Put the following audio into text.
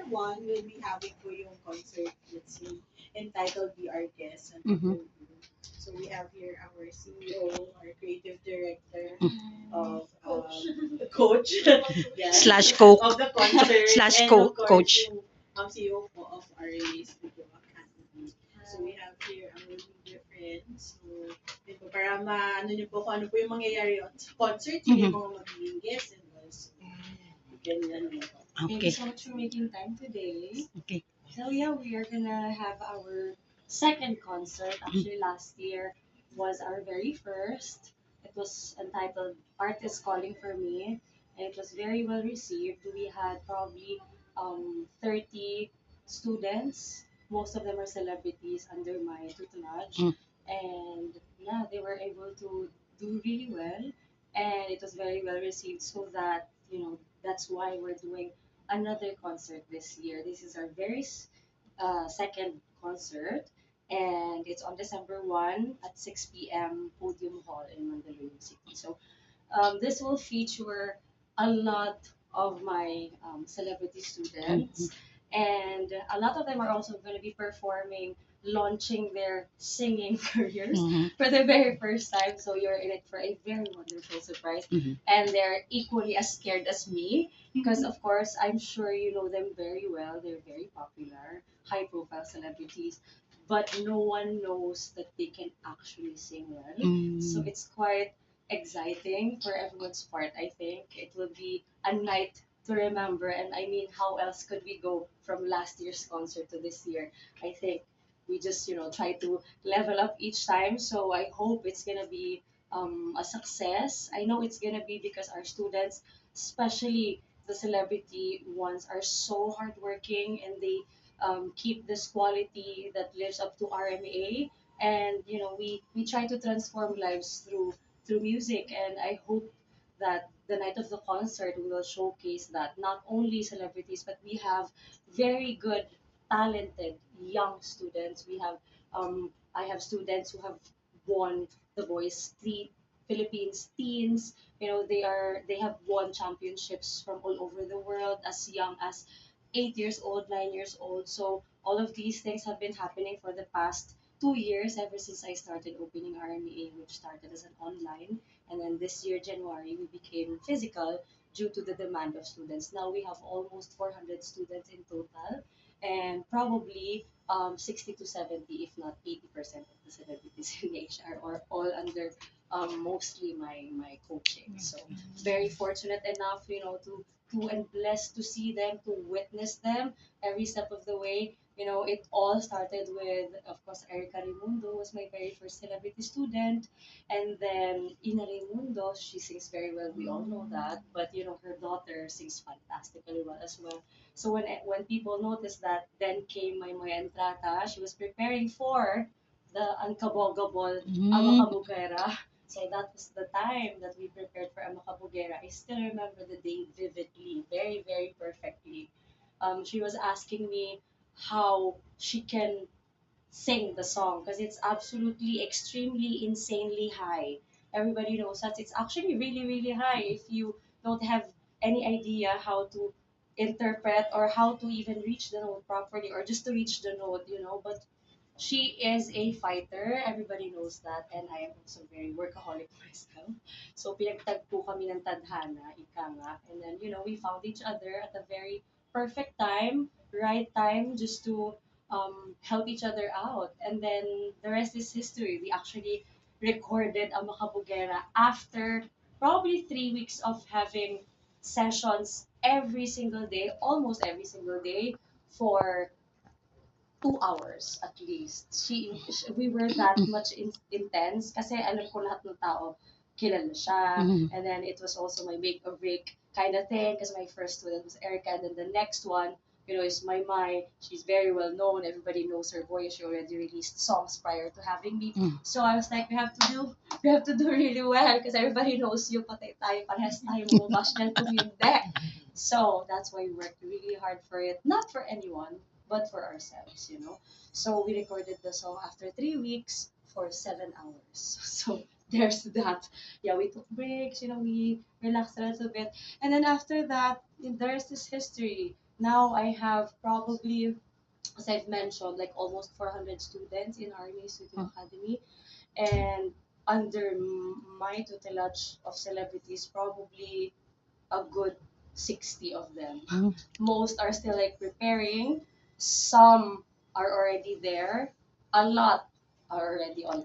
1, we'll be having po yung concert, let's see, entitled Be Our Guest on Mhm. April 2. So we have here our CEO, our creative director Mm. of the coach, yes, Slash coke. of the concert, Slash and of course coach. yung CEO po of RA Studio Academy. So we have here our media friends. So, yun po, para ano nyo po kung ano po yung mangyayari sa concert, yung Mhm. mga magiging guests and also you can po. Thank Okay. you so much for making time today. Okay. So yeah, we are gonna have our second concert. Actually, last year was our very first. It was entitled "Artist Calling for Me," and it was very well received. We had probably 30 students. Most of them are celebrities under my tutelage, Mm. and yeah, they were able to do really well, and it was very well received. So that that's why we're doing another concert this year. This is our second concert, and it's on December 1 at 6 p.m. Podium Hall in Mandaluyong City. So this will feature a lot of my celebrity students, and a lot of them are also going to be performing, launching their singing careers Mhm. for the very first time. So you're in it for a very wonderful surprise, Mhm. and they're equally as scared as me because, of course, I'm sure you know them very well. They're very popular, high-profile celebrities. But no one knows that they can actually sing well. So Mm. it's quite exciting for everyone's part. I think it will be a night to remember. And I mean, how else could we go from last year's concert to this year? I think we just try to level up each time. So I hope it's gonna be a success. I know it's gonna be because our students, especially the celebrity ones, are so hardworking and they keep this quality that lives up to RMA. And we try to transform lives through music, and I hope that the night of the concert will showcase that not only celebrities, but we have very good, talented young students. I have students who have won The Voice Three Philippines teens. They have won championships from all over the world as young as 8 years old, 9 years old. So all of these things have been happening for the past 2 years ever since I started opening RMEA, which started as an online. And then this year, January, we became physical due to the demand of students. Now we have almost 400 students in total, and probably 60 to 70, if not 80% of the celebrities in HR are all under mostly my coaching. So very fortunate enough, and blessed to see them, to witness them every step of the way. It all started with, of course, Erica Raimundo was my very first celebrity student. And then Ina Raimundo, she sings very well. We all know that. But, her daughter sings fantastically well as well. So when people noticed that, then came my Moya Entrata. She was preparing for the Unkabogable Amakabugera. So that was the time that we prepared for Amakabugera. I still remember the day vividly, very, very perfectly. She was asking me how she can sing the song because it's absolutely extremely insanely high. Everybody knows that it's actually really, really high if you don't have any idea how to interpret or how to even reach the note properly or just to reach the note. But she is a fighter. Everybody knows that. And I am also very workaholic myself. So pinagtagpo kami ng tadhana, ika nga. And then, we found each other at a very perfect time, right time, just to help each other out. And then the rest is history. We actually recorded a Makabugera after probably 3 weeks of having sessions every single day, almost every single day, for 2 hours at least. We were that much intense kasi alam ko lahat ng tao kilala siya. Mhm. And then it was also my make or break kind of thing because my first student was Erica, and then the next one, is my Mai. She's very well known. Everybody knows her voice. She already released songs prior to having me. Mm. So I was like, we have to do really well because everybody knows you, patay tayo, parehas tayo mamubash dyan kung hindi. So that's why we worked really hard for it. Not for anyone, but for ourselves. So we recorded the song after 3 weeks for 7 hours. So there's that. Yeah, we took breaks, we relaxed a little bit. And then after that, there's this history. now I have probably, as I've mentioned, like almost 400 students in RMA Studio Academy, and under my tutelage of celebrities, probably a good 60 of them. Most are still like preparing, some are already there, a lot are already on